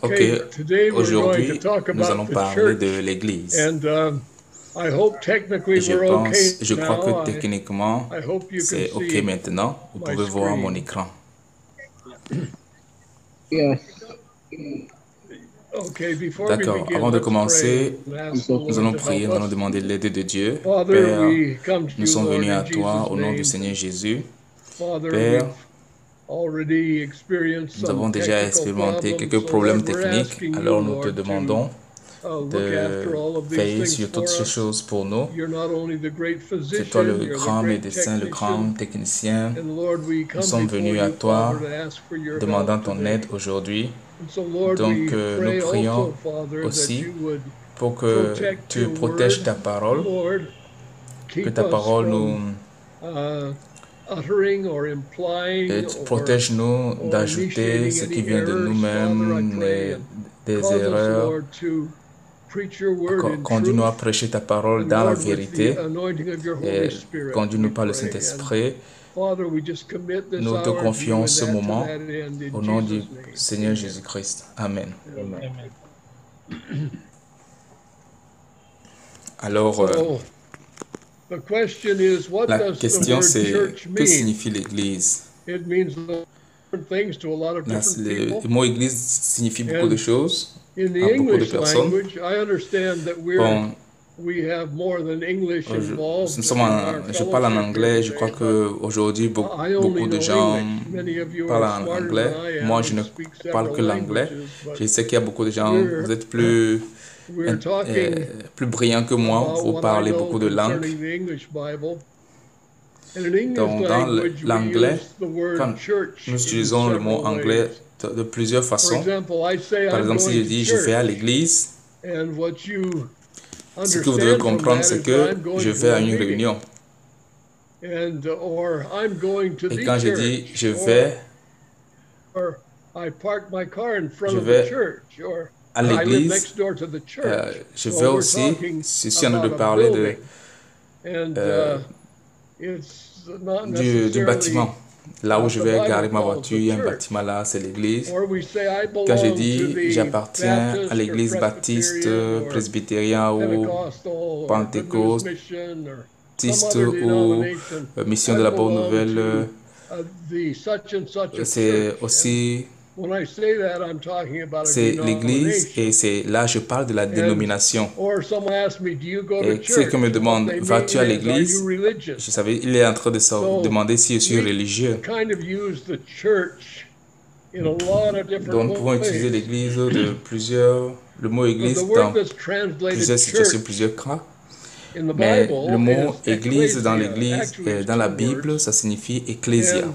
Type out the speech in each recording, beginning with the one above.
Ok, aujourd'hui, nous allons parler de l'Église. Et je crois que techniquement, c'est ok maintenant. Vous pouvez voir mon écran. Yes. D'accord, avant de commencer, nous allons prier, nous allons demander l'aide de Dieu. Père, nous sommes venus à toi au nom du Seigneur Jésus. Père, nous avons déjà expérimenté quelques problèmes techniques, alors nous te demandons de veiller sur toutes ces choses pour nous. C'est toi le grand médecin, le grand technicien. Nous sommes venus à toi demandant ton aide aujourd'hui. Donc nous prions aussi pour que tu protèges ta parole, que ta parole nous protège-nous d'ajouter ce qui vient de nous-mêmes, des erreurs. Conduis-nous à prêcher ta parole dans la vérité et conduis-nous par le Saint-Esprit. Nous te confions ce moment au nom du Seigneur Jésus-Christ. Amen. Alors, la question c'est, que signifie l'Église? Le mot Église signifie beaucoup de choses à beaucoup de personnes. Bon, je parle en anglais, je crois qu'aujourd'hui beaucoup de gens parlent en anglais. Moi, je ne parle que l'anglais. Je sais qu'il y a beaucoup de gens, vous êtes plus brillants que moi, vous parlez beaucoup de langues. Donc, dans l'anglais, quand nous utilisons le mot anglais de plusieurs façons, par exemple, si je dis je vais à l'église, ce que vous devez comprendre, c'est que je vais à une réunion. Et quand je dis je vais à l'église, je vais aussi, si je suis en train de parler du bâtiment. Là où je vais garer ma voiture, il y a un bâtiment là, c'est l'église. Quand je dis j'appartiens à l'église baptiste, presbytérien ou pentecôtiste ou mission de la bonne nouvelle, c'est aussi c'est l'église et c'est là je parle de la dénomination. Et quelqu'un me demande, vas-tu à l'église? Je savais, il est en train de se demander si je suis religieux. Donc nous pouvons utiliser l'église le mot église dans plusieurs situations, plusieurs cas. Mais le mot église dans la Bible, ça signifie ecclésia.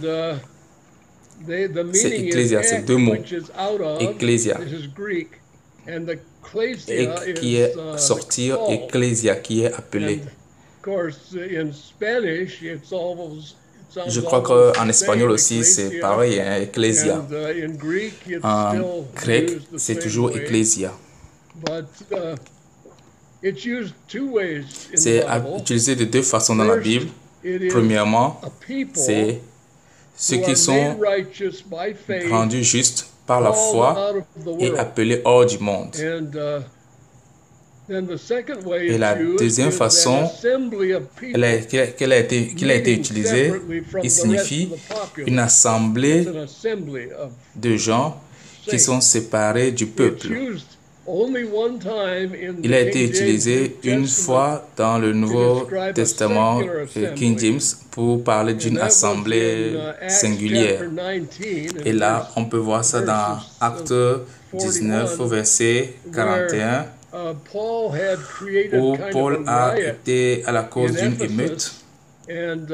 C'est ecclésia, c'est deux mots. Ecclésia. Et qui est sortir, ecclésia, qui est appelé. Je crois qu'en espagnol aussi, c'est pareil, hein, ecclésia. En grec, c'est toujours ecclésia. C'est utilisé de deux façons dans la Bible. Premièrement, c'est ceux qui sont rendus justes par la foi et appelés hors du monde. Et la deuxième façon qu'elle a été utilisée, il signifie une assemblée de gens qui sont séparés du peuple. Il a été utilisé une fois dans le Nouveau Testament King James pour parler d'une assemblée singulière. Et là, on peut voir ça dans Actes 19, verset 41, où Paul a été à la cause d'une émeute. Les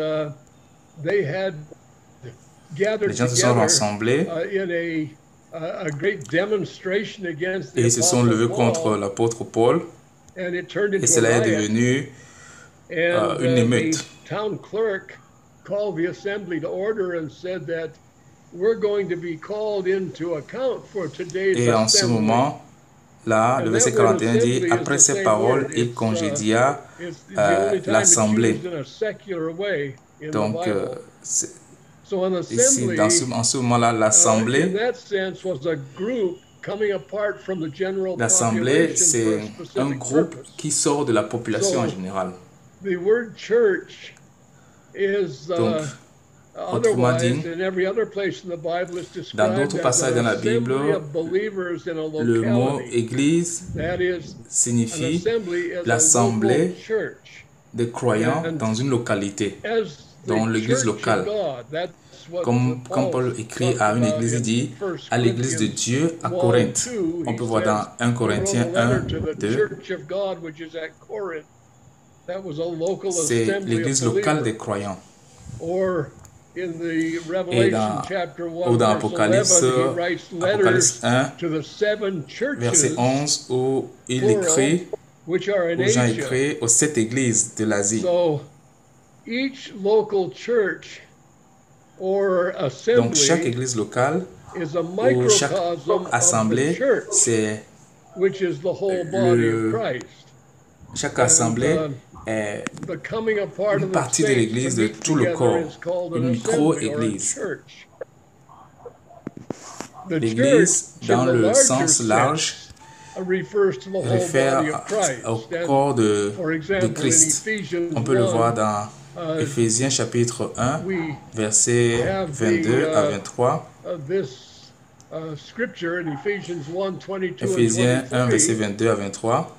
gens se sont rassemblés et ils se sont levés contre l'apôtre Paul et cela est devenu une émeute. Et en ce moment, là, le verset 41 dit, après ces paroles, il congédia l'assemblée. Donc, ici, en ce moment-là, l'assemblée L'assemblée, c'est un groupe qui sort de la population en général. Donc, autrement dit, dans d'autres passages dans la Bible, le mot église signifie l'assemblée des croyants dans une localité, dans l'église locale. Comme quand Paul écrit à une église, il dit à l'église de Dieu à Corinthe. On peut voir dans 1 Corinthiens 1, 2. C'est l'église locale des croyants. Et dans Apocalypse 1, verset 11, où il écrit, où Jean écrit aux 7 églises de l'Asie. Donc chaque église locale ou chaque assemblée, c'est chaque assemblée est une partie de l'église, de tout le corps, une micro-église. L'église, dans le sens large, réfère au corps de Christ. On peut le voir dans Éphésiens chapitre 1, versets 22 à 23. Éphésiens 1, verset 22 à 23.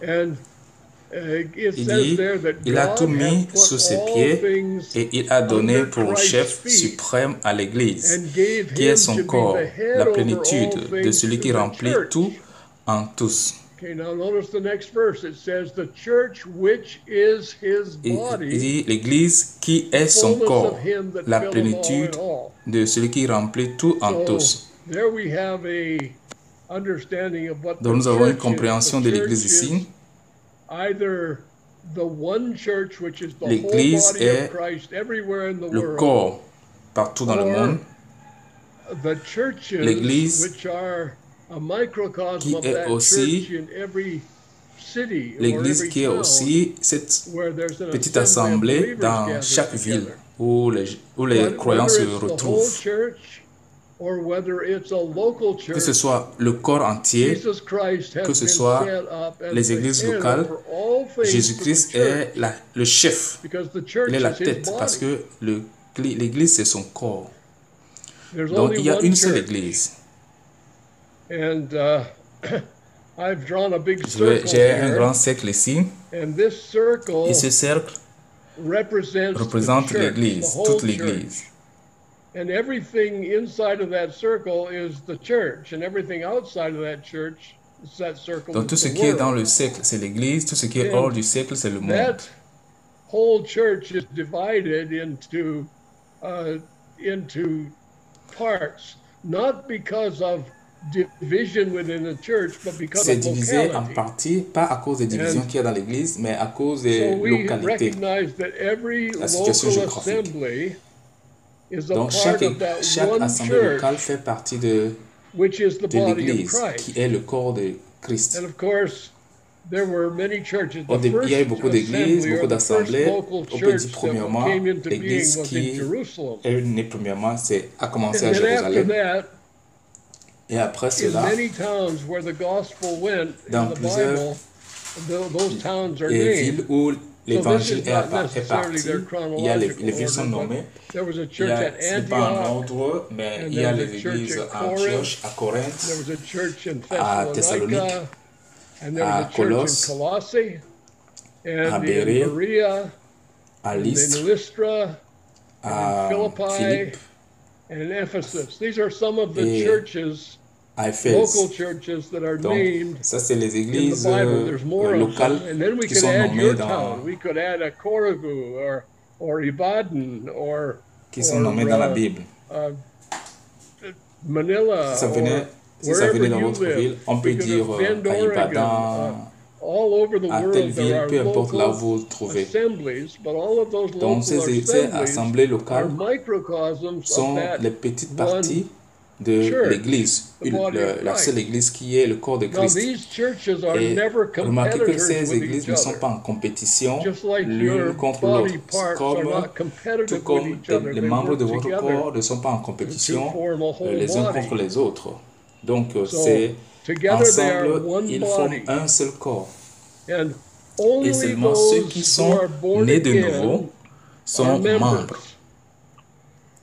Il dit, il a tout mis sous ses pieds et il a donné pour chef suprême à l'Église, qui est son corps, la plénitude de celui qui remplit tout en tous. Il dit l'Église qui est son corps, la plénitude de celui qui remplit tout en tous. Donc nous avons une compréhension de l'Église ici. L'Église est le corps partout dans le monde. L'Église qui est aussi l'Église qui est aussi cette petite assemblée dans chaque ville où les croyants se retrouvent. Que ce soit le corps entier, que ce soit les églises locales, Jésus-Christ est le chef, il est la tête, parce que l'église c'est son corps. Donc il y a une seule église. J'ai un grand cercle ici, et ce cercle représente l'église, toute l'église. And everything inside of that circle is the church, and everything outside of that church is that circle. Donc tout ce qui est dans le cercle, c'est l'église, tout ce qui est hors du cercle, c'est le monde. That whole church is divided into parts, not because of division within the church, but because of locality. C'est divisé en partie, pas à cause des divisions qu'il y a dans l'église, mais à cause des localités, la situation géographique. Donc chaque assemblée locale fait partie de l'Église, qui est le corps de Christ. Il y a eu beaucoup d'églises, beaucoup d'assemblées. On peut dire premièrement, l'Église qui est née premièrement, a commencé à Jérusalem. Et après cela, dans plusieurs villes où l'évangile est parti, il y a les villes sont nommées. Ce n'est pas en ordre, mais il y a les églises à Antioche, à Corinthe, à Thessalonique, à Colosse, à Bérea, à Lystre, à Philippe et à Éphèse. Donc, ça c'est les églises locales qui sont nommées dans la Bible. Si ça venait dans votre ville, on peut dire à Ibadan, à telle ville, peu importe là où vous vous trouvez. Donc ces assemblées locales sont les petites parties de l'église, la seule église qui est le corps de Christ. Et remarquez que ces églises ne sont pas en compétition l'une contre l'autre, tout comme les membres de votre corps ne sont pas en compétition les uns contre les autres. Donc c'est Ensemble, ils forment un seul corps. Et seulement ceux qui sont nés de nouveau sont membres.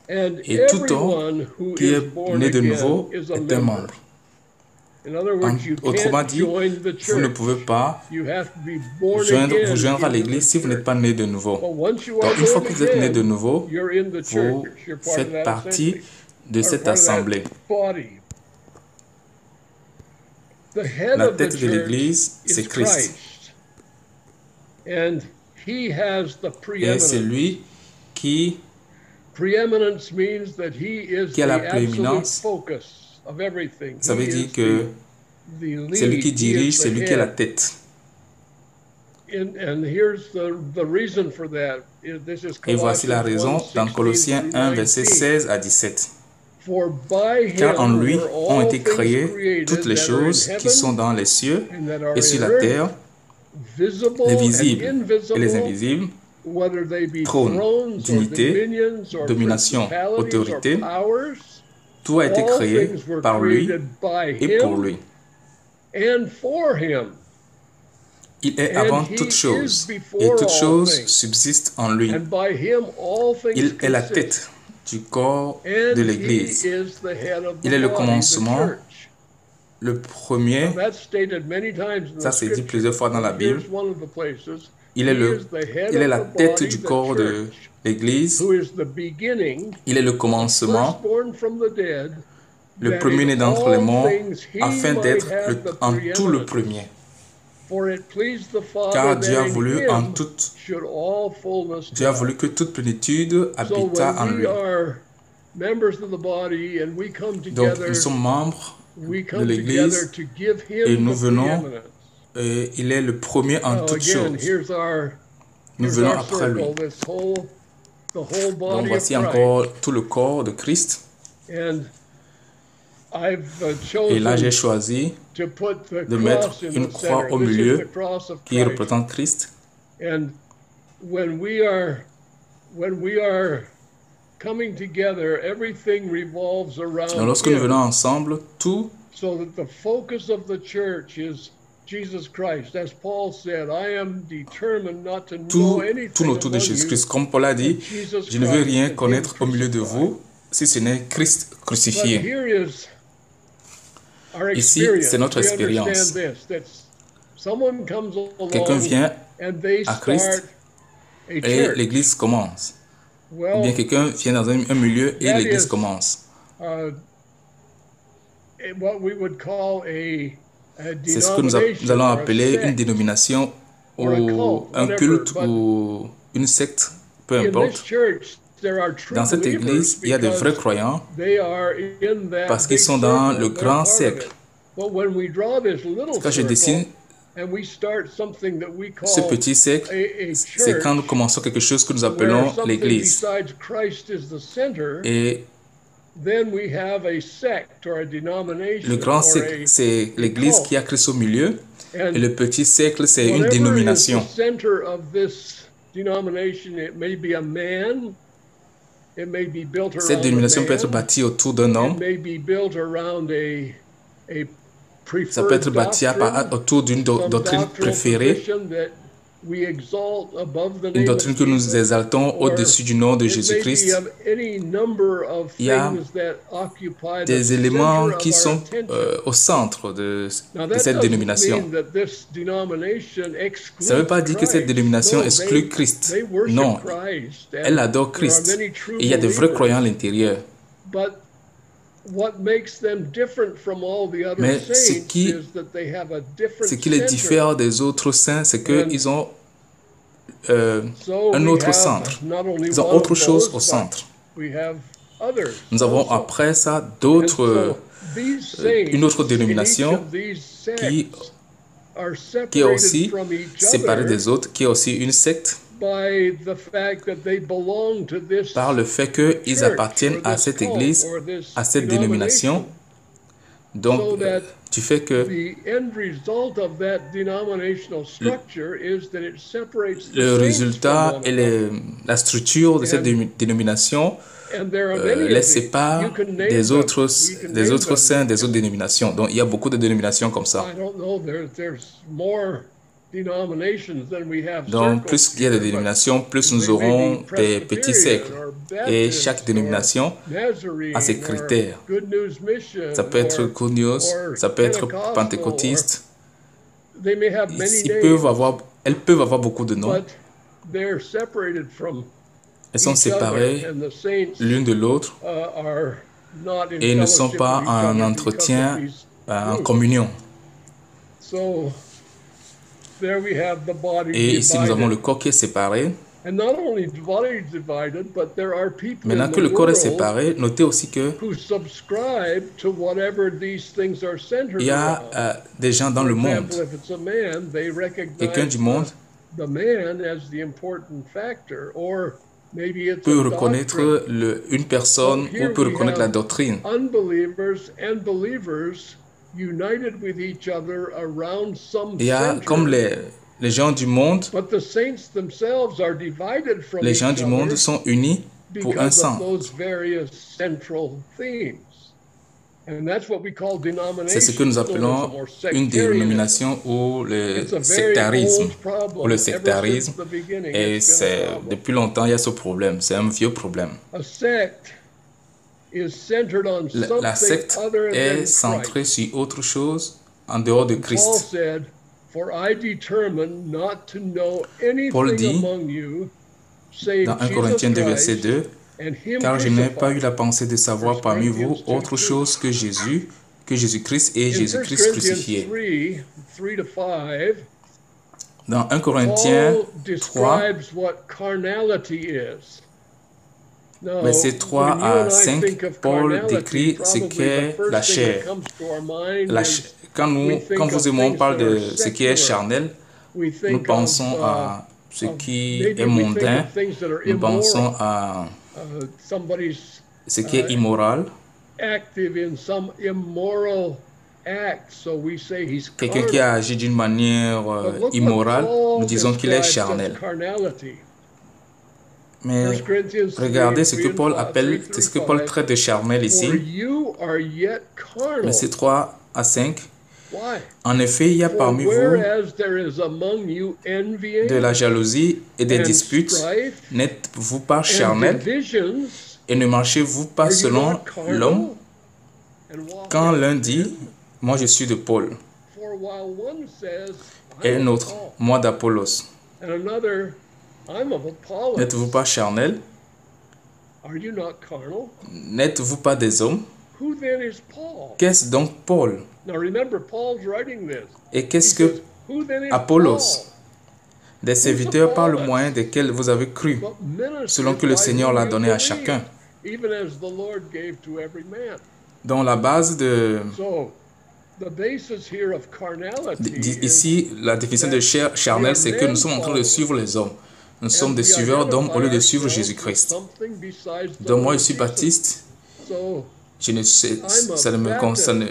Et tout homme qui est né de nouveau est un membre. Autrement dit, vous ne pouvez pas vous joindre à l'église si vous n'êtes pas né de nouveau. Donc, une fois que vous êtes né de nouveau, vous faites partie de cette assemblée. La tête de l'église, c'est Christ. Et c'est lui qui a la prééminence. Ça veut dire que c'est lui qui dirige, c'est lui qui a la tête. Et voici la raison dans Colossiens 1, verset 16 à 17. Car en lui ont été créées toutes les choses qui sont dans les cieux et sur la terre, les visibles et les invisibles, trône, dignité, domination, autorité. Tout a été créé par lui et pour lui. Il est avant toute chose, et toute chose subsiste en lui. Il est la tête du corps de l'Église. Il est le commencement, le premier. Ça c'est dit plusieurs fois dans la Bible. Il est la tête du corps de l'Église. Il est le commencement, le premier-né d'entre les morts, afin d'être en tout le premier. Car Dieu a voulu que toute plénitude habitât en lui. Donc nous sommes membres de l'Église et nous venons, et il est le premier en toutes choses. Nous venons après lui. Donc voici encore tout le corps de Christ. Et là, j'ai choisi de mettre une croix au milieu qui représente Christ. Et lorsque nous venons ensemble, tout tourne autour de Jésus-Christ. Comme Paul a dit, je ne veux rien connaître au milieu de vous si ce n'est Christ crucifié. Ici, c'est notre expérience. Quelqu'un vient à Christ et l'Église commence. Ou bien quelqu'un vient dans un milieu et l'Église commence. C'est ce que nous allons appeler une dénomination ou un culte ou une secte, peu importe. Dans cette église, il y a de vrais croyants parce qu'ils sont dans le grand cercle. Quand je dessine ce petit cercle, c'est quand nous commençons quelque chose que nous appelons l'église. Et le grand cercle, c'est l'église qui a Christ au milieu. Et le petit cercle, c'est une dénomination. Cette dénomination peut être bâtie autour d'un homme. Ça peut être bâti autour d'une doctrine préférée, une doctrine que nous exaltons au-dessus du nom de Jésus-Christ. Il y a des éléments qui sont au centre de cette dénomination. Ça ne veut pas dire que cette dénomination exclut Christ. Non, elle adore Christ. Et il y a de vrais croyants à l'intérieur. Mais ce qui les diffère des autres saints, c'est qu'ils ont un autre centre. Ils ont autre chose au centre. Nous avons après ça une autre dénomination qui est aussi séparée des autres, qui est aussi une secte, par le fait qu'ils appartiennent à cette église, à cette dénomination, Donc, tu fais que le résultat et la structure de cette dénomination les sépare des autres saints des autres dénominations. Donc, il y a beaucoup de dénominations comme ça. Donc, plus il y a de dénominations, plus nous aurons des petits cercles. Et chaque dénomination a ses critères. Ça peut être Good News, ça peut être pentecôtiste. Elles peuvent avoir beaucoup de noms. Elles sont séparées l'une de l'autre et ne sont pas en entretien, en communion. Et ici, nous avons le corps qui est séparé. Maintenant que le corps est séparé, notez aussi que il y a des gens dans le monde. Quelqu'un du monde peut reconnaître une personne ou peut reconnaître la doctrine. Il y a comme les gens du monde, sont unis pour un sens. C'est ce que nous appelons une dénomination ou le sectarisme. Et depuis longtemps, il y a ce problème. C'est un vieux problème. La secte est centrée sur autre chose en dehors de Christ. Paul dit dans 1 Corinthiens 2, verset 2, « Car je n'ai pas eu la pensée de savoir parmi vous autre chose que Jésus-Christ et Jésus-Christ crucifié. » Dans 1 Corinthiens 3, versets 3 à 5, Paul décrit ce qu'est la chair. Quand vous et moi on parle de ce qui est charnel, nous pensons à ce qui est mondain, nous pensons à ce qui est immoral. Quelqu'un qui a agi d'une manière immorale, nous disons qu'il est charnel. Mais regardez ce que Paul appelle, c'est ce que Paul traite de charnel ici. Versets 3 à 5. En effet, il y a parmi vous de la jalousie et des disputes. N'êtes-vous pas charnel et ne marchez-vous pas selon l'homme? Quand l'un dit, moi je suis de Paul, et un autre, moi d'Apollos, n'êtes-vous pas charnel? N'êtes-vous pas des hommes? Qu'est-ce donc Paul? Et qu'est-ce que Apollos? Des serviteurs par le moyen desquels vous avez cru, selon que le Seigneur l'a donné à chacun. Donc la base ici, la définition de charnel, c'est que nous sommes en train de suivre les hommes. Nous sommes des suiveurs d'hommes au lieu de suivre Jésus-Christ. Donc moi, je suis baptiste. Je ne sais, ça ne me concerne,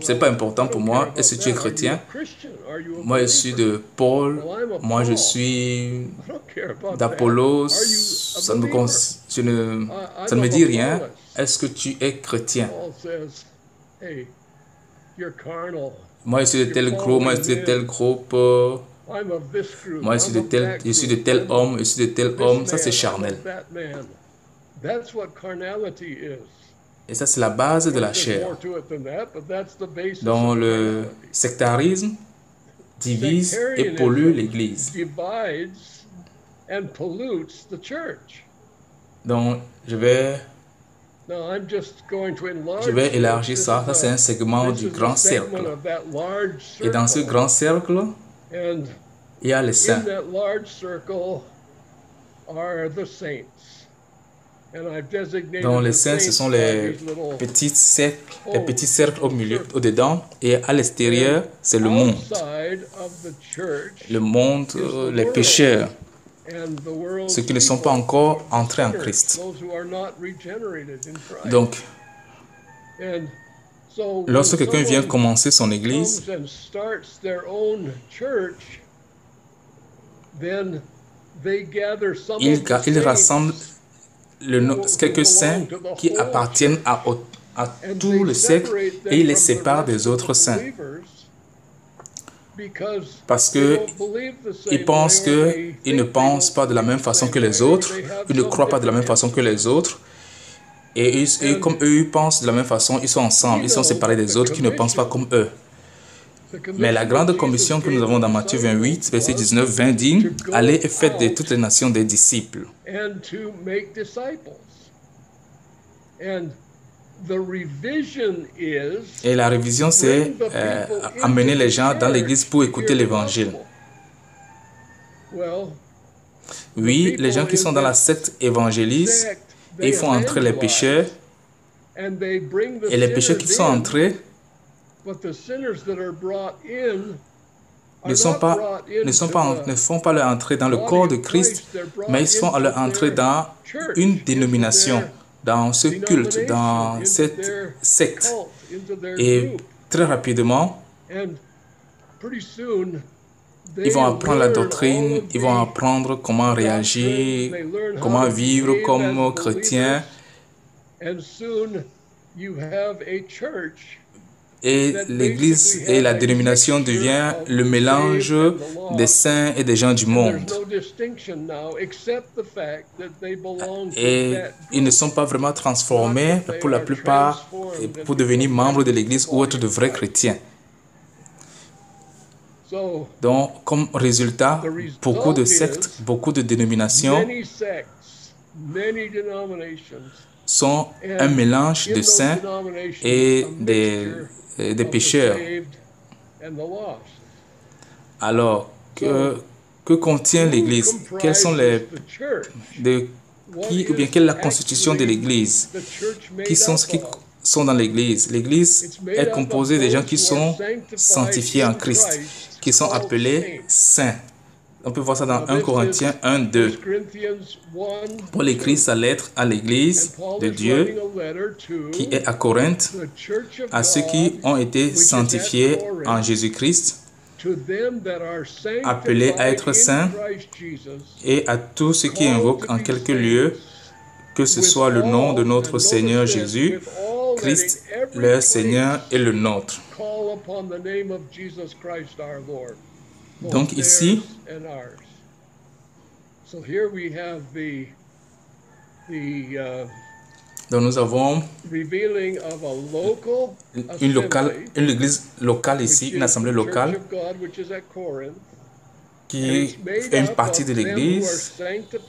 c'est pas important pour moi. Est-ce que tu es chrétien? Moi, je suis de Paul. Moi, je suis d'Apollos. Ça ne me dit rien. Est-ce que tu es chrétien? Moi, je suis de tel groupe. Moi, je suis de tel groupe. Moi, je suis de tel homme. Je suis de tel homme. Ça, c'est charnel. Et ça, c'est la base de la chair. Donc, le sectarisme divise et pollue l'Église. Donc, je vais élargir ça. Ça, c'est un segment du grand cercle. Et dans ce grand cercle, il y a les saints. Donc les saints, ce sont les petits cercles au milieu, au-dedans, et à l'extérieur, c'est le monde. Le monde, les pécheurs, ceux qui ne sont pas encore entrés en Christ. Donc, Lorsque quelqu'un vient commencer son église, il rassemble quelques saints qui appartiennent à tout le siècle et il les sépare des autres saints. Parce qu'ils pensent qu'ils ne pensent pas de la même façon que les autres, ils ne croient pas de la même façon que les autres. Et comme eux ils pensent de la même façon, ils sont ensemble, ils sont séparés des autres qui ne pensent pas comme eux. Mais la grande commission que nous avons dans Matthieu 28, verset 19-20 dit « Allez et faites de toutes les nations des disciples. » Et la révision, c'est amener les gens dans l'église pour écouter l'évangile. Oui, les gens qui sont dans la secte évangélisent et ils font entrer les pécheurs. Et les pécheurs qui sont entrés ne font pas leur entrée dans le corps de Christ, mais ils font leur entrée dans une dénomination, dans ce culte, dans cette secte. Et très rapidement, ils vont apprendre la doctrine, ils vont apprendre comment réagir, comment vivre comme chrétien. Et l'Église et la dénomination devient le mélange des saints et des gens du monde. Et ils ne sont pas vraiment transformés pour la plupart pour devenir membres de l'Église ou être de vrais chrétiens. Donc, comme résultat, beaucoup de sectes, beaucoup de dénominations sont un mélange de saints et des pécheurs. Alors, que contient l'Église? Quelles sont quelle est la constitution de l'Église? Qui sont ceux qui sont dans l'Église? L'Église est composée des gens qui sont sanctifiés en Christ, qui sont appelés saints. On peut voir ça dans 1 Corinthiens 1, 2. Paul écrit sa lettre à l'Église de Dieu qui est à Corinthe, à ceux qui ont été sanctifiés en Jésus-Christ, appelés à être saints, et à tous ceux qui invoquent en quelque lieu, que ce soit le nom de notre Seigneur Jésus, Christ, leur Seigneur et le nôtre. Donc ici, donc nous avons une église locale ici, une assemblée locale qui est une partie de l'église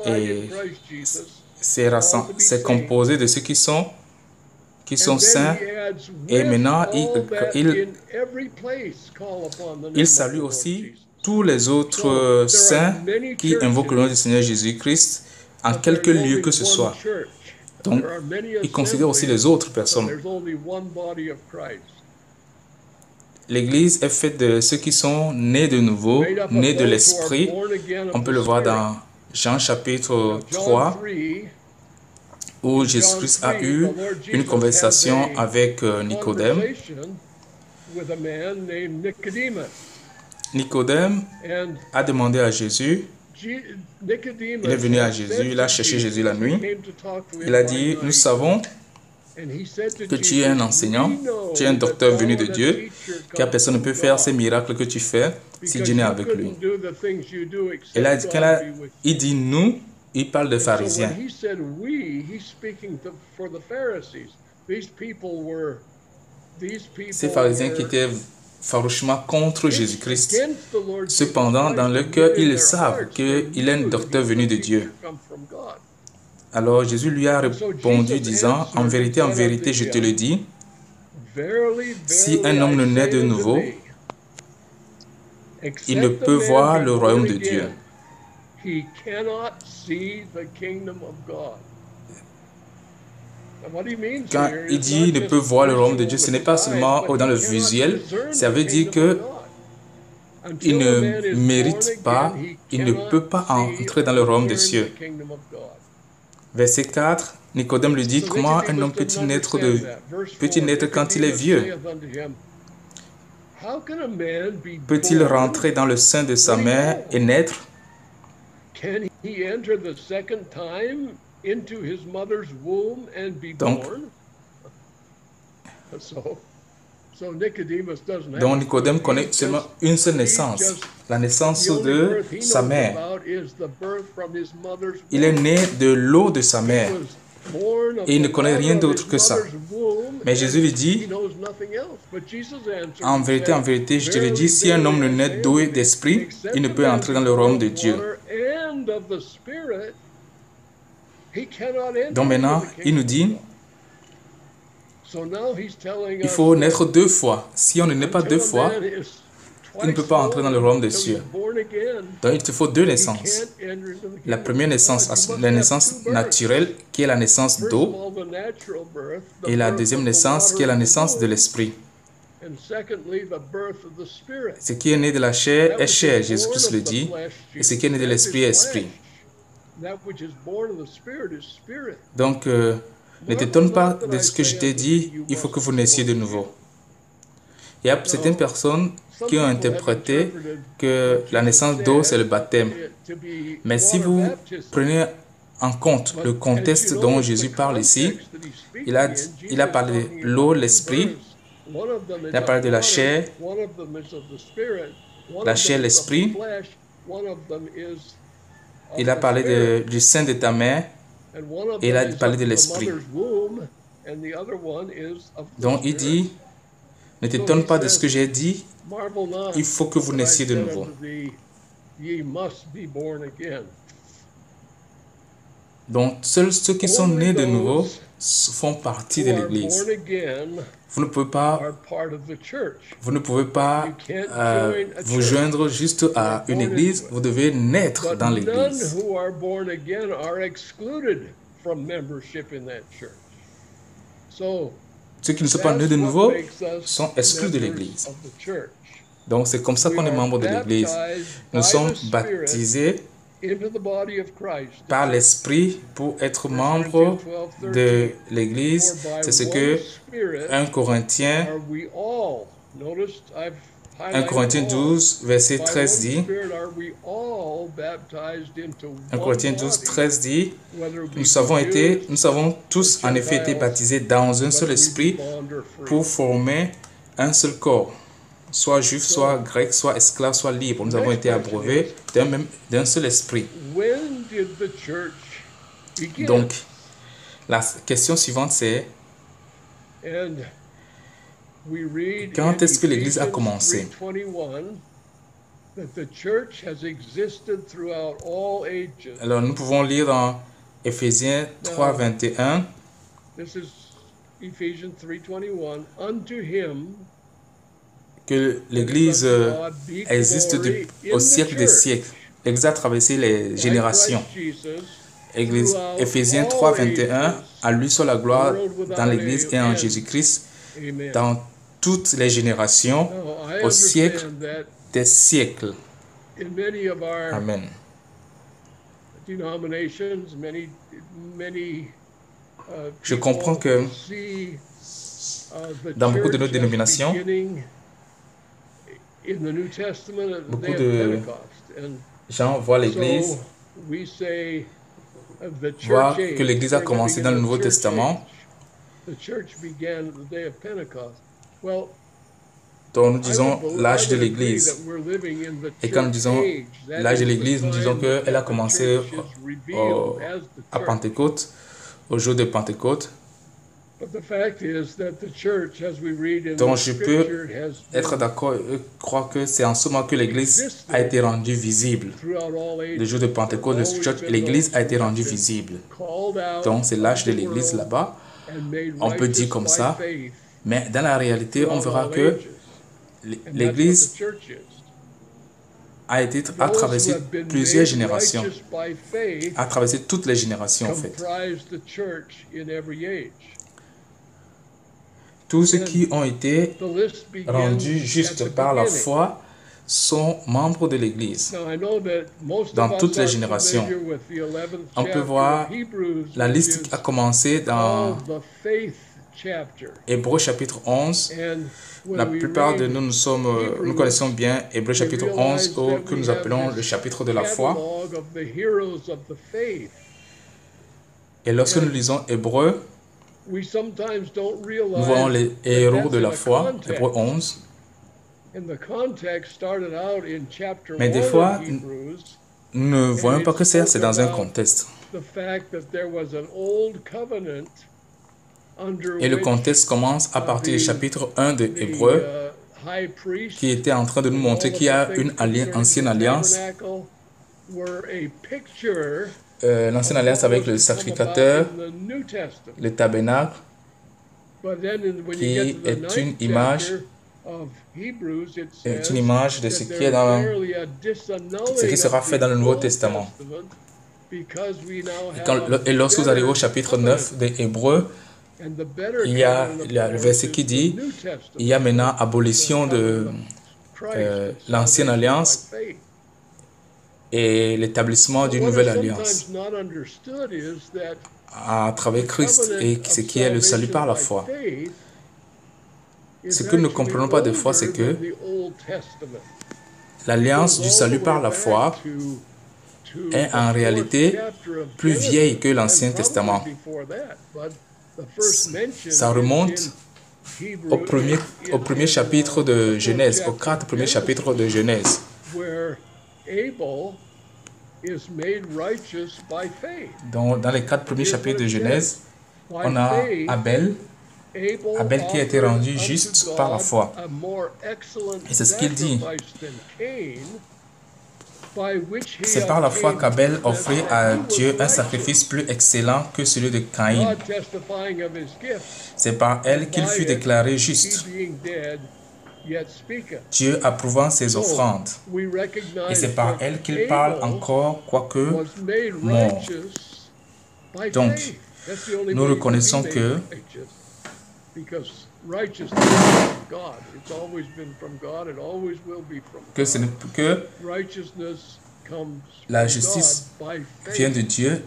et c'est composé de ceux qui sont saints et maintenant il salue aussi tous les autres saints qui invoquent le nom du Seigneur Jésus-Christ en quelque lieu que ce soit. Donc, il considère aussi les autres personnes. L'Église est faite de ceux qui sont nés de nouveau, nés de l'Esprit. On peut le voir dans Jean chapitre 3, où Jésus-Christ a eu une conversation avec Nicodème. Nicodème a demandé à Jésus, il est venu à Jésus, il a cherché Jésus la nuit. Il a dit, nous savons que tu es un enseignant, tu es un docteur venu de Dieu, car personne ne peut faire ces miracles que tu fais si Dieu n'est avec lui. Et là, quand il dit nous, il parle de pharisiens. Ces pharisiens qui étaient farouchement contre Jésus-Christ. Cependant, dans leur cœur, ils savent qu'il est un docteur venu de Dieu. Alors Jésus lui a répondu disant, en vérité, je te le dis, si un homme ne naît de nouveau, il ne peut voir le royaume de Dieu. Quand il dit ne peut voir le royaume de Dieu, ce n'est pas seulement dans le visuel, ça veut dire que il ne mérite pas, il ne peut pas entrer dans le royaume des cieux. Verset 4, Nicodème lui dit, comment un homme peut-il naître quand il est vieux? Peut-il rentrer dans le sein de sa mère et naître? Donc, Nicodème connaît seulement une seule naissance, la naissance de sa mère. Il est né de l'eau de sa mère et il ne connaît rien d'autre que ça. Mais Jésus lui dit, en vérité, je te le dis, si un homme ne naît d'eau et d'esprit, il ne peut entrer dans le royaume de Dieu. Donc maintenant, il nous dit, il faut naître 2 fois. Si on ne naît pas 2 fois, il ne peut pas entrer dans le royaume des cieux. Donc il te faut 2 naissances. La première naissance, la naissance naturelle, qui est la naissance d'eau, et la deuxième naissance, qui est la naissance de l'esprit. Ce qui est né de la chair est chair, Jésus-Christ le dit, et ce qui est né de l'esprit est esprit. Donc, ne t'étonne pas de ce que je t'ai dit, il faut que vous naissiez de nouveau. Il y a certaines personnes qui ont interprété que la naissance d'eau, c'est le baptême. Mais si vous prenez en compte le contexte dont Jésus parle ici, il a parlé de l'eau, l'esprit, il a parlé de la chair, l'esprit, il a parlé du sein de ta mère, et il a parlé de l'esprit. Donc il dit, ne t'étonne pas de ce que j'ai dit, il faut que vous naissiez de nouveau. Donc seuls ceux qui sont nés de nouveau font partie de l'Église. Vous ne pouvez pas vous joindre juste à une église, vous devez naître dans l'église. Ceux qui ne sont pas nés de nouveau sont exclus de l'église. Donc c'est comme ça qu'on est membre de l'église. Nous sommes baptisés par l'Esprit pour être membre de l'Église. C'est ce que 1 Corinthiens 12, verset 13 dit. 1 Corinthiens 12, 13 dit, nous avons tous en effet été baptisés dans un seul esprit pour former un seul corps. Soit juif, soit grec, soit esclave, soit libre. Nous avons été abreuvés d'un seul esprit. Donc, la question suivante c'est, quand est-ce que l'Église a commencé? Alors, nous pouvons lire dans Éphésiens 3, 21. Que l'Église existe au siècle des siècles. L'Église a traversé les générations. Éphésiens 3, 21, à lui soit la gloire dans l'Église et en Jésus-Christ, dans toutes les générations, au siècle des siècles. Amen. Je comprends que dans beaucoup de nos dénominations, beaucoup de gens voient l'Église, voient que l'Église a commencé dans le Nouveau Testament. Donc nous disons l'âge de l'Église. Et quand nous disons l'âge de l'Église, nous disons qu'elle a commencé à Pentecôte, au jour de Pentecôte. Donc je peux être d'accord et croire que c'est en ce moment que l'Église a été rendue visible. Le jour de Pentecôte, l'Église a été rendue visible. Donc c'est l'âge de l'Église là-bas. On peut dire comme ça. Mais dans la réalité, on verra que l'Église a traversé plusieurs générations. A traversé toutes les générations en fait. Tous ceux qui ont été rendus justes par la foi sont membres de l'Église. Dans toutes les générations, on peut voir la liste qui a commencé dans Hébreux chapitre 11. La plupart de nous, nous connaissons bien Hébreux chapitre 11, que nous appelons le chapitre de la foi. Et lorsque nous lisons Hébreux, nous voyons les héros de la foi, Hébreux 11. Mais des fois, nous ne voyons pas que c'est dans un contexte. Et le contexte commence à partir du chapitre 1 de Hébreux, qui était en train de nous montrer qu'il y a une ancienne alliance. L'ancienne alliance avec le sacrificateur, le tabernacle, qui est une image de ce qui est dans ce qui sera fait dans le Nouveau Testament. Et lorsque vous allez au chapitre 9 des Hébreux, il y a le verset qui dit il y a maintenant abolition de l'ancienne alliance et l'établissement d'une nouvelle alliance à travers Christ, et ce qui est le salut par la foi. Ce que nous ne comprenons pas des fois, c'est que l'alliance du salut par la foi est en réalité plus vieille que l'Ancien Testament. Ça remonte au premier chapitre de Genèse, aux 4 premiers chapitres de Genèse. Dans les 4 premiers chapitres de Genèse, on a Abel qui a été rendu juste par la foi. Et c'est ce qu'il dit. C'est par la foi qu'Abel offrit à Dieu un sacrifice plus excellent que celui de Caïn. C'est par elle qu'il fut déclaré juste, Dieu approuvant ses offrandes. Et c'est par elle qu'il parle encore, quoique mort. Donc, nous reconnaissons que ce n'est que la justice vient de Dieu.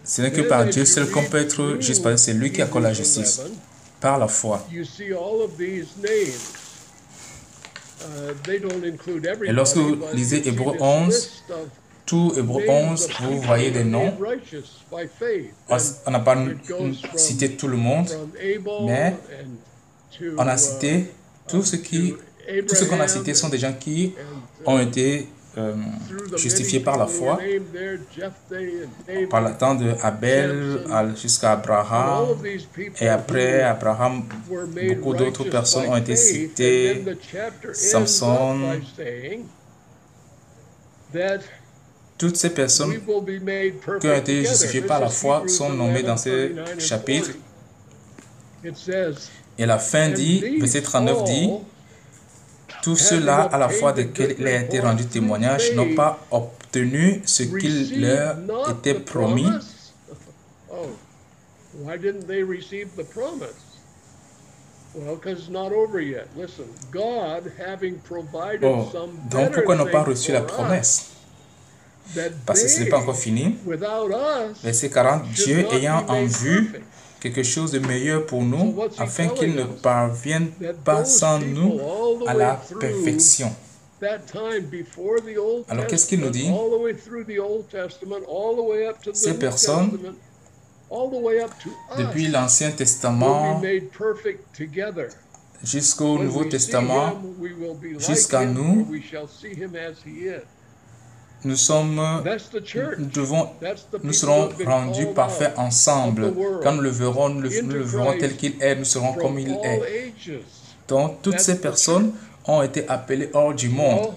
Ce n'est que par Dieu seul qu'on peut être juste, parce que c'est lui qui accorde la justice, par la foi. Et lorsque vous lisez Hébreux 11, tout Hébreux 11, vous voyez des noms. On n'a pas cité tout le monde, mais on a cité tout ce qu'on a cité sont des gens qui ont été justifiés par la foi, par le temps de Abel jusqu'à Abraham, et après Abraham, beaucoup d'autres personnes ont été citées, Samson. Toutes ces personnes qui ont été justifiées par la foi sont nommées dans ce chapitre. Et la fin dit, verset 39 dit, tous ceux-là, à la foi desquels il a été rendu témoignage, n'ont pas obtenu ce qu'il leur était promis. Donc pourquoi n'ont pas reçu la promesse? Parce que ce n'est pas encore fini. Verset 40, Dieu ayant en vue quelque chose de meilleur pour nous, afin qu'il ne parvienne pas sans nous à la perfection. Alors qu'est-ce qu'il nous dit? Ces personnes, depuis l'Ancien Testament jusqu'au Nouveau Testament, jusqu'à nous, nous serons rendus parfaits ensemble. Quand nous le verrons, nous le verrons tel qu'il est, nous serons comme il est. Donc, toutes ces personnes ont été appelées hors du monde.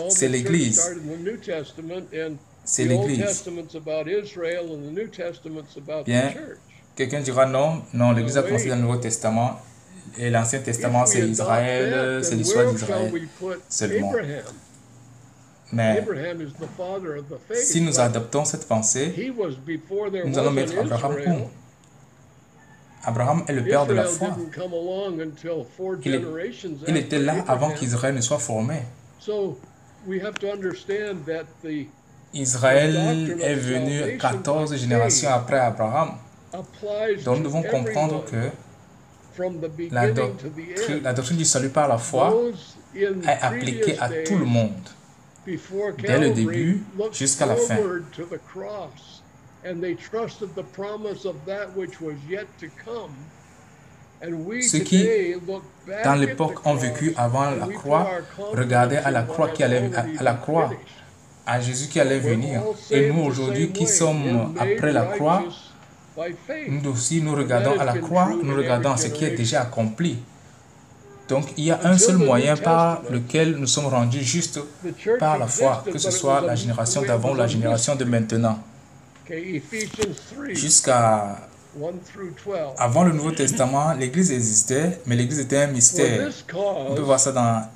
C'est l'Église. C'est l'Église. Bien, quelqu'un dira non, l'Église a commencé dans le Nouveau Testament et l'Ancien Testament, c'est Israël, c'est l'histoire d'Israël seulement. Mais si nous adoptons cette pensée, nous allons mettre Abraham où? Abraham est le père de la foi. Il était là avant qu'Israël ne soit formé. Israël est venu 14 générations après Abraham. Donc nous devons comprendre que la doctrine du salut par la foi est appliquée à tout le monde, dès le début jusqu'à la fin. Ceux qui, dans l'époque, ont vécu avant la croix, regardaient à la croix à Jésus qui allait venir. Et nous, aujourd'hui, qui sommes après la croix, nous aussi, nous regardons à la croix, nous regardons à ce qui est déjà accompli. Donc, il y a un seul moyen par lequel nous sommes rendus justes par la foi, que ce soit la génération d'avant ou la génération de maintenant. Jusqu'à avant le Nouveau Testament, l'Église existait, mais l'Église était un mystère. On peut voir ça dans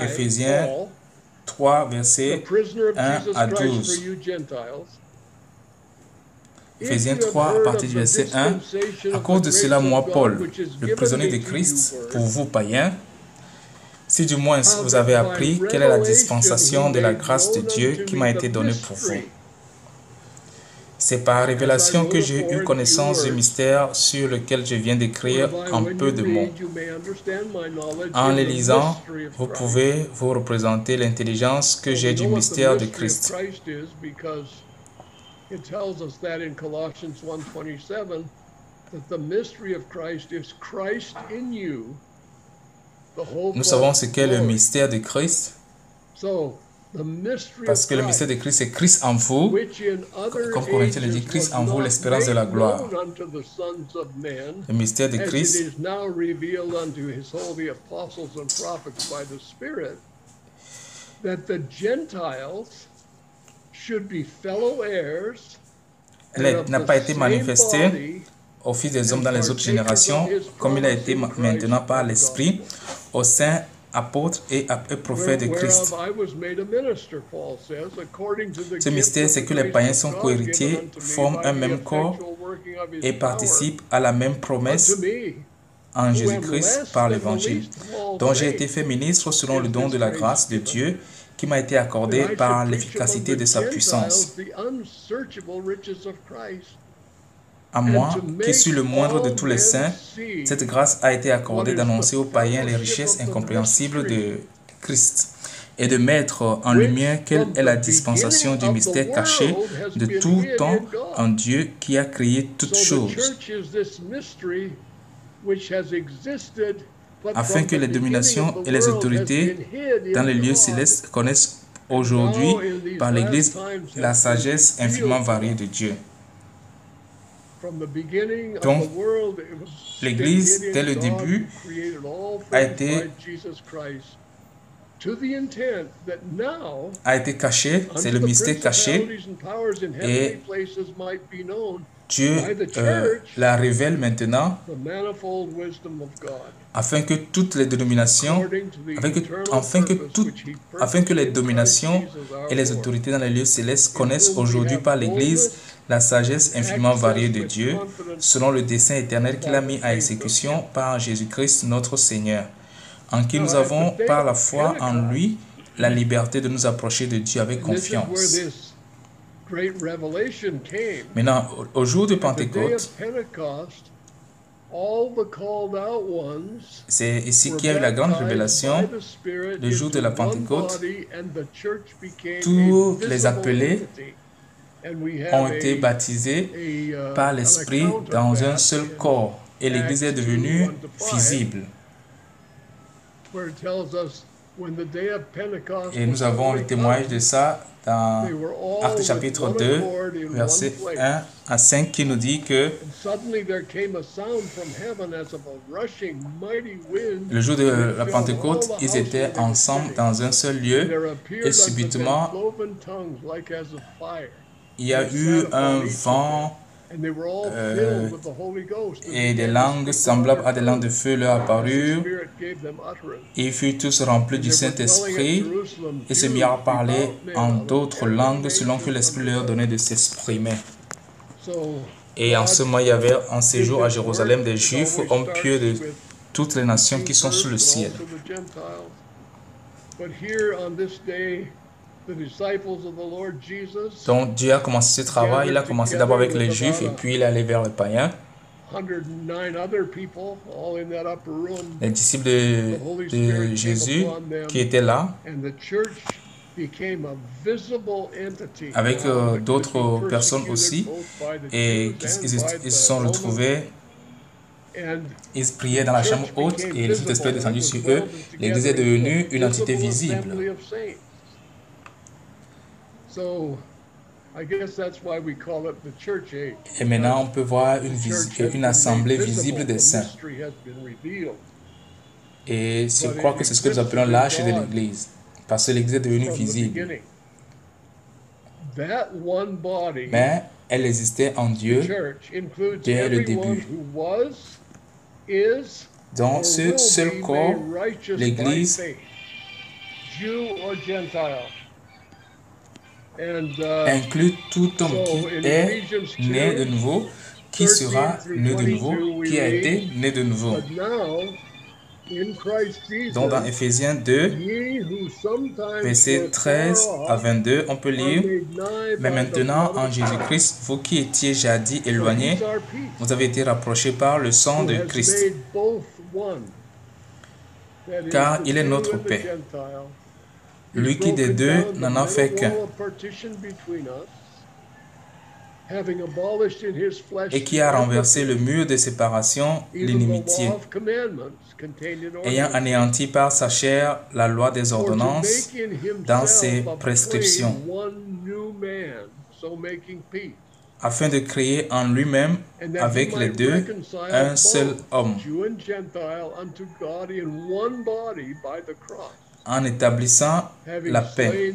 Éphésiens 3, versets 1 à 12. Éphésiens 3, à partir du verset 1. À cause de cela, moi, Paul, le prisonnier de Christ, pour vous, païens, si du moins vous avez appris quelle est la dispensation de la grâce de Dieu qui m'a été donnée pour vous. C'est par révélation que j'ai eu connaissance du mystère sur lequel je viens d'écrire en peu de mots. En les lisant, vous pouvez vous représenter l'intelligence que j'ai du mystère de Christ. Nous savons ce qu'est le mystère de Christ. Parce que le mystère de Christ, c'est Christ en vous, comme Corinthiens le dit, Christ en vous, l'espérance de la gloire. Le mystère de Christ n'a pas été manifesté au fils des hommes dans les autres générations, comme il a été maintenant par l'Esprit, aux saints apôtres et prophètes de Christ. Ce mystère, c'est que les païens sont co-héritiers, forment un même corps et participent à la même promesse en Jésus-Christ par l'Évangile, dont j'ai été fait ministre selon le don de la grâce de Dieu qui m'a été accordé par l'efficacité de sa puissance. À moi, qui suis le moindre de tous les saints, cette grâce a été accordée d'annoncer aux païens les richesses incompréhensibles de Christ et de mettre en lumière quelle est la dispensation du mystère caché de tout temps en Dieu qui a créé toutes choses, afin que les dominations et les autorités dans les lieux célestes connaissent aujourd'hui par l'Église la sagesse infiniment variée de Dieu. Donc, l'Église, dès le début, a été cachée, c'est le mystère caché, et Dieu la révèle maintenant afin que toutes les dénominations, afin que les dominations et les autorités dans les lieux célestes connaissent aujourd'hui par l'Église la sagesse infiniment variée de Dieu, selon le dessein éternel qu'il a mis à exécution par Jésus-Christ notre Seigneur, en qui nous avons, par la foi en lui, la liberté de nous approcher de Dieu avec confiance. Maintenant, au jour de Pentecôte, c'est ici qu'il y a eu la grande révélation. Le jour de la Pentecôte, tous les appelés ont été baptisés par l'Esprit dans un seul corps et l'Église est devenue visible. Et nous avons le témoignage de ça dans Actes chapitre 2, versets 1 à 5 qui nous dit que le jour de la Pentecôte, ils étaient ensemble dans un seul lieu et subitement, il y a eu un vent et des langues semblables à des langues de feu leur apparurent. Ils furent tous remplis du Saint-Esprit et se mirent à parler en d'autres langues selon que l'Esprit leur donnait de s'exprimer. Et en ce moment, il y avait en séjour à Jérusalem des Juifs, hommes pieux de toutes les nations qui sont sous le ciel. Donc Dieu a commencé ce travail, il a commencé d'abord avec les Juifs et puis il est allé vers les païens. Les disciples de Jésus qui étaient là, avec d'autres personnes aussi, et ils se sont retrouvés, ils priaient dans la chambre haute et le Saint-Esprit est descendu sur eux. L'Église est devenue une entité visible. Et maintenant, on peut voir une assemblée visible des saints. Et je crois que c'est ce que nous appelons l'âge de l'Église, parce que l'Église est devenue visible. Mais elle existait en Dieu dès le début. Dans ce seul corps, l'Église inclut tout homme qui est né de nouveau, qui sera né de nouveau, qui a été né de nouveau. Donc dans Éphésiens 2, versets 13 à 22, on peut lire: mais maintenant en Jésus-Christ, vous qui étiez jadis éloignés, vous avez été rapprochés par le sang de Christ, car il est notre paix. Lui qui des deux n'en a fait qu'un, et qui a renversé le mur de séparation, l'inimitié, ayant anéanti par sa chair la loi des ordonnances dans ses prescriptions, afin de créer en lui-même avec les deux un seul homme, en établissant la paix,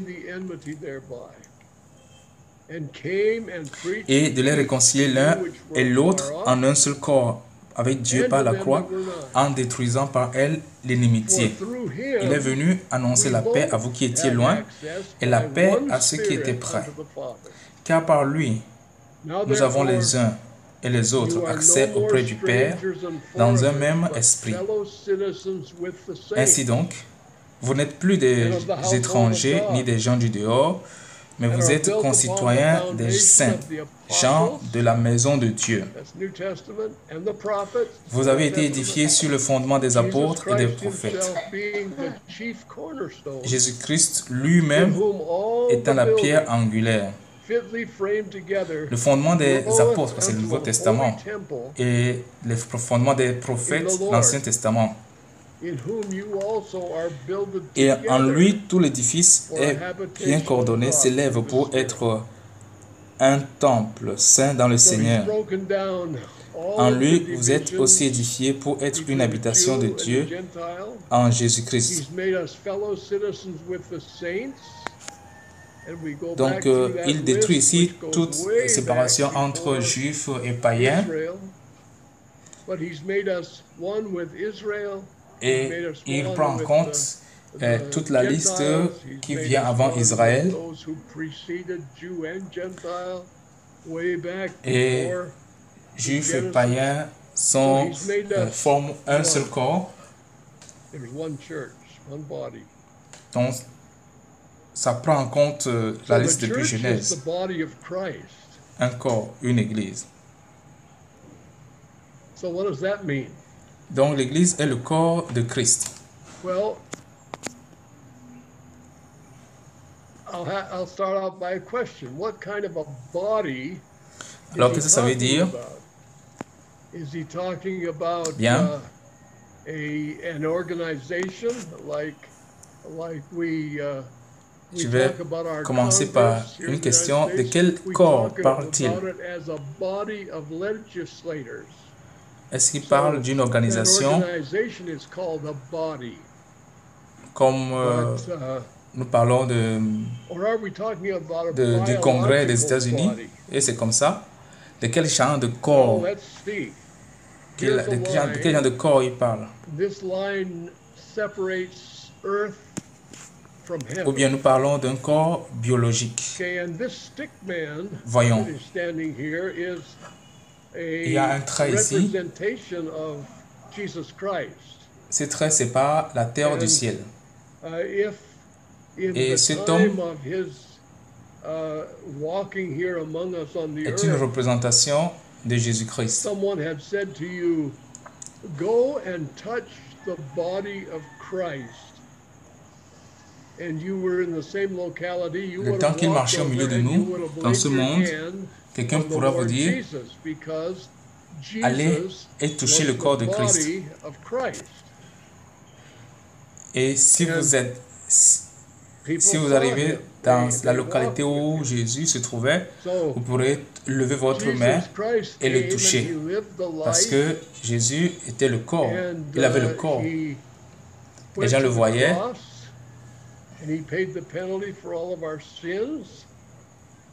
et de les réconcilier l'un et l'autre en un seul corps avec Dieu par la croix, en détruisant par elle l'inimitié. Il est venu annoncer la paix à vous qui étiez loin et la paix à ceux qui étaient près. Car par lui, nous avons les uns et les autres accès auprès du Père dans un même esprit. Ainsi donc, vous n'êtes plus des étrangers ni des gens du dehors, mais vous êtes concitoyens des saints, gens de la maison de Dieu. Vous avez été édifiés sur le fondement des apôtres et des prophètes. Jésus-Christ lui-même étant la pierre angulaire. Le fondement des apôtres, c'est le Nouveau Testament, et le fondement des prophètes, l'Ancien Testament. Et en lui, tout l'édifice est bien coordonné, s'élève pour être un temple saint dans le Seigneur. En lui, vous êtes aussi édifiés pour être une habitation de Dieu en Jésus-Christ. Donc, il détruit ici toute séparation entre juifs et païens. Et il prend en compte toute la liste qui vient avant Israël. Et juifs et païens forment un seul corps. Donc, ça prend en compte la liste depuis Genèse. Un corps, une église. Donc l'église est le corps de Christ. Alors qu'est-ce que ça veut dire? Bien. Je vais commencer par une question. De quel corps parle-t-il? Est-ce qu'il parle d'une organisation comme nous parlons du Congrès des États-Unis? Et c'est comme ça? De quel genre de corps? De quel genre de corps il parle? Ou bien nous parlons d'un corps biologique. Voyons. Il y a un trait ici. Ce trait, c'est pas la terre du ciel. Et cet homme est une représentation de Jésus-Christ. Go and touch the body of Christ. And you were in the same locality. You Le temps qu'il marchait au milieu de nous, dans ce monde, quelqu'un pourra vous dire, allez et touchez le corps de Christ. Et si vous arrivez dans la localité où Jésus se trouvait, vous pourrez lever votre main et le toucher. Parce que Jésus était le corps. Il avait le corps. Les gens le voyaient.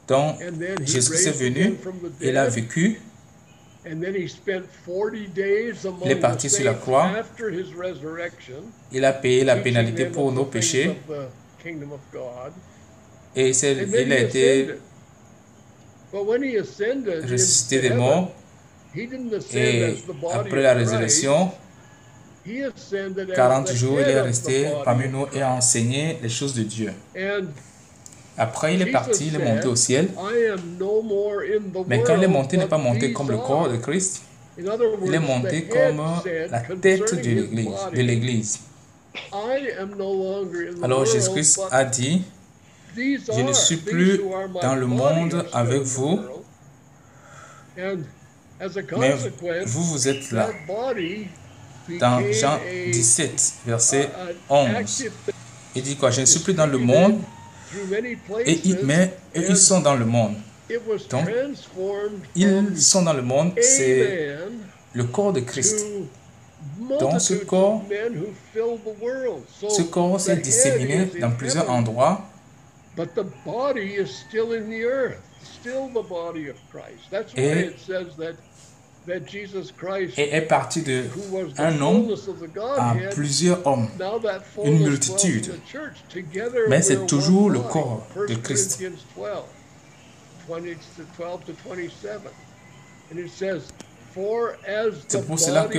Donc, Jésus est venu, il a vécu. Il est parti sur la croix. Il a payé la pénalité pour nos péchés. Et il a été ressuscité des morts. Et après la résurrection, 40 jours, il est resté parmi nous et a enseigné les choses de Dieu. Après, il est parti, il est monté au ciel. Mais quand il est monté, il n'est pas monté comme le corps de Christ. Il est monté comme la tête de l'Église. Alors Jésus-Christ a dit, je ne suis plus dans le monde avec vous, mais vous êtes là. Dans Jean 17, verset 11, il dit quoi? Je ne suis plus dans le monde, mais ils sont dans le monde. Donc, ils sont dans le monde, c'est le corps de Christ. Donc, ce corps s'est disséminé dans plusieurs endroits. Et est parti d'un homme à plusieurs hommes, une multitude. Mais c'est toujours le corps de Christ. C'est pour cela que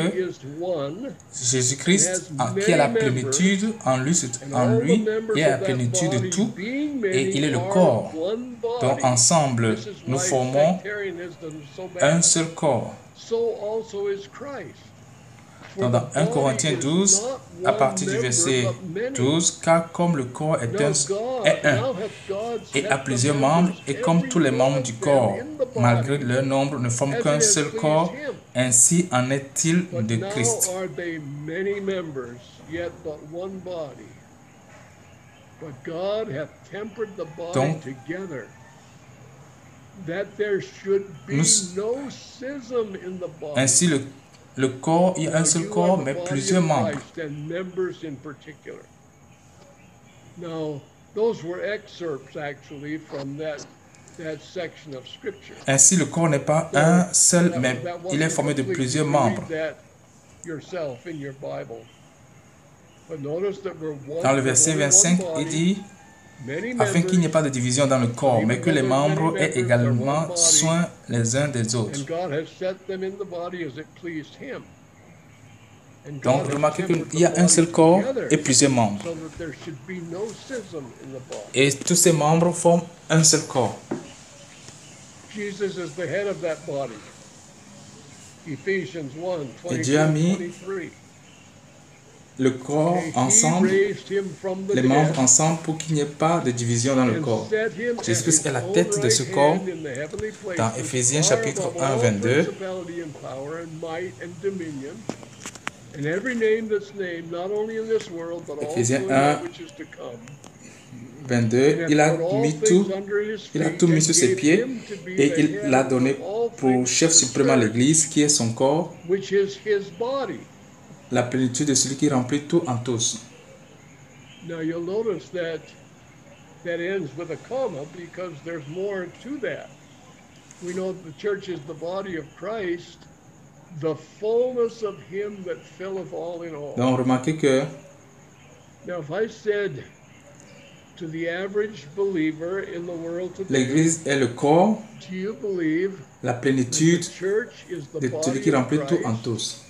Jésus-Christ, qui a la plénitude en lui et a la plénitude de tout, et il est le corps. Donc ensemble, nous formons un seul corps. Donc dans 1 Corinthiens 12, à partir du verset 12, car comme le corps est un, et a plusieurs membres, et comme tous les membres du corps, malgré leur nombre, ne forment qu'un seul corps, ainsi en est-il de Christ. Donc, ainsi le corps, il y a un seul corps, mais plusieurs membres. Ainsi, le corps n'est pas un seul, mais il est formé de plusieurs membres. Dans le verset 25, il dit, afin qu'il n'y ait pas de division dans le corps, mais que les membres aient également soin les uns des autres. Donc, remarquez qu'il y a un seul corps et plusieurs membres. Et tous ces membres forment un seul corps. Et Dieu a mis le corps ensemble, les membres ensemble pour qu'il n'y ait pas de division dans le corps. Jésus-Christ est la tête de ce corps. Dans Éphésiens chapitre 1, 22, Éphésiens 1, 22, il a tout mis sur ses pieds et il l'a donné pour chef suprême à l'Église qui est son corps, la plénitude de celui qui remplit tout en tous. Now you'll notice that ends with a comma because there's more to that. We know the church is the body of Christ, the fullness of him that filleth all in all. Donc remarquez que now if I said to the average believer in the world today, l'Église est le corps, do you believe la that plénitude the church is the de celui qui body of remplit tout en Christ? tous.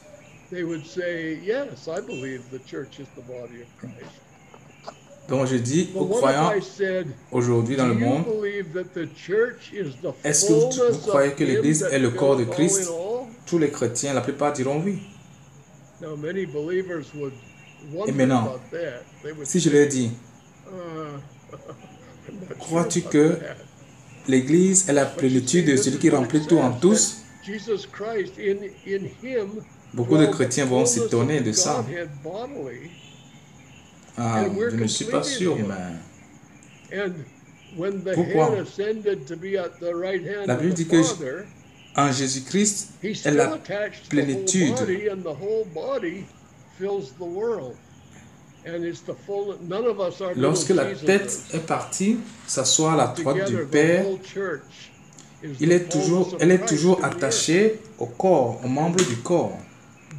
They would say, yes, I believe the church is the body of Christ. Donc je dis But aux what if croyants I said, aujourd'hui dans do le you monde, believe that the church is the est-ce que vous fullness croyez of que him l'Église that est le corps de filleth all in Christ? all? Tous les chrétiens, la plupart diront oui. Now, many believers would Et wonder maintenant, about that. They would si je leur say, dis, I'm not sure crois-tu about que that. l'Église est la But you see, plénitude de this celui is qui what it remplit tout en says, tous? that Jesus Christ, in him, Beaucoup de dwelled the chrétiens vont fullness of s'étonner the de ça. Godhead bodily. Ah, And we're je ne suis pas complete in sûr, him. mais And when the pourquoi? head ascended to be at the right hand La of Bible the dit que Father, en Jésus-Christ he est still la attached to the whole plénitude. body, and the whole body fills the world. And it's the full. None of us are little Lorsque la tête Jesuses. est partie, s'asseoir à la droite du Together, the Père, whole church is elle the est fullness of toujours Christ in the earth. attachée au corps, aux membres du corps.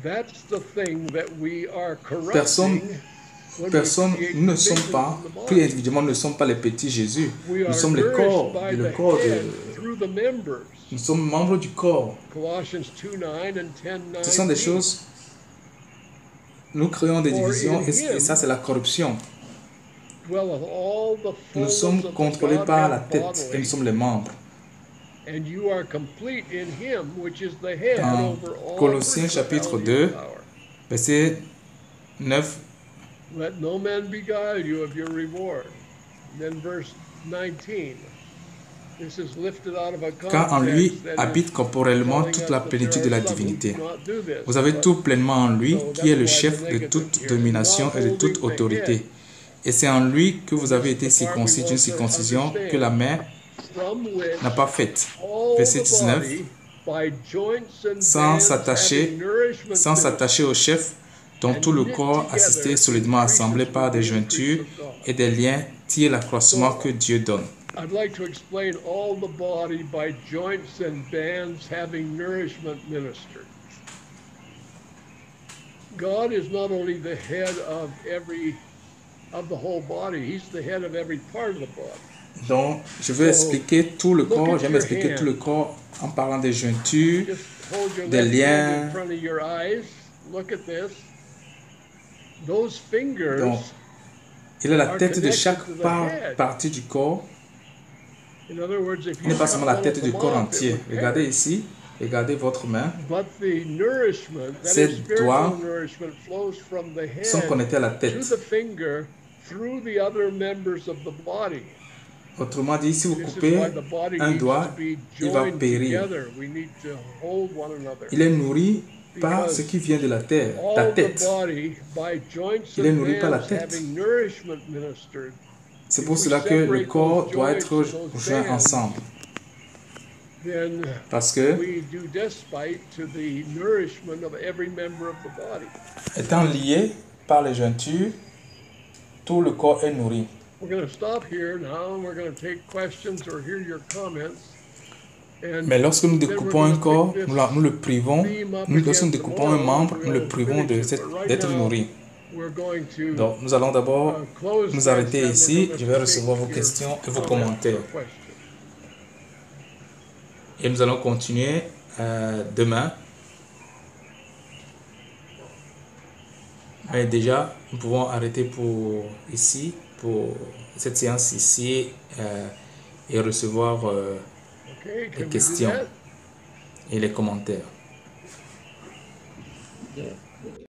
That's the thing that we are Personne, corrupting when we personne, create nous ne sommes divisions pas, in the plus body. individuellement, nous ne sommes pas les petits Jésus. We Nous are sommes le nourished corps, by le the corps head de... through the members. Nous sommes membres du corps. Colossians 2:9 and 10:19. Ce sont des choses... Nous créons des divisions et ça, c'est la corruption. Dwelleth all the Nous fullness sommes of the contrôlés par la Godhead tête et nous bodily, sommes les membres. and you are complete in him, which is the head Dans over all Colossiens chapitre principality 2, and power. verset 9, Let no man beguile you of your reward. And then verse 19. This is lifted out of a car en lui context that is habite corporellement telling toute us la that plénitude there de la are some who divinité. do not do this. Vous avez But tout pleinement en lui, so qui est le that's why chef the de negative toute here. domination Not et de toute holding the autorité. head. Et c'est en lui que vous avez This is été the part we circoncis d'une want to circoncision understand. que la main From which n'a pas faite. all Verset the 19. body, by joints and Sans bands s'attacher having nourishment sans s'attacher au chef, dont tout le corps assisté solidement assemblé par des jointures et des liens tire l'accroissement que Dieu donne. I'd like to explain all the body by joints and bands having nourishment ministered. God is not only the head of the whole body, he's the head of every part of the body. Donc, je vais expliquer tout le corps, j'aime expliquer tout le corps en parlant des jointures, Just hold your des left hand liens. in front of your eyes. Look at this. Those fingers Donc, il a la tête de chaque partie du corps. in other words, if Il you n'est pas cut seulement la one tête of du them corps off, entier. it would Regardez perish. ici, regardez votre main. But the nourishment, that Ces is spiritual doigts nourishment, flows from the sont head connectés à la to tête. the finger through the other members of the body. Autrement dit, si vous This is coupez why the body un needs doigt, to be il va joined périr. together. We need to hold one another. Il est nourri par Because ce qui vient de la terre, la All the tête. body, by joints Il est and nourri par la bands tête. having nourishment ministered. C'est pour cela que le corps doit être joint ensemble. Then Parce que, we do despite to the nourishment of every member of the body. étant lié par les jointures, tout le corps est nourri. We're going to stop here now and we're going to take questions or hear your comments. And Mais lorsque nous then découpons we're un gonna corps, pick this nous le privons. theme up Lorsque nous again découpons un tomorrow, membre, nous le we'll privons finish it. But right d'être now, nourri. we're going to Donc, nous allons d'abord close nous this arrêter and we're ici. gonna Je vais take recevoir vos your questions et vos comments commentaires. or questions. Et nous allons continuer demain. Mais déjà, nous pouvons arrêter pour cette séance ici et recevoir Okay, les can we do questions that? et les commentaires. Yeah.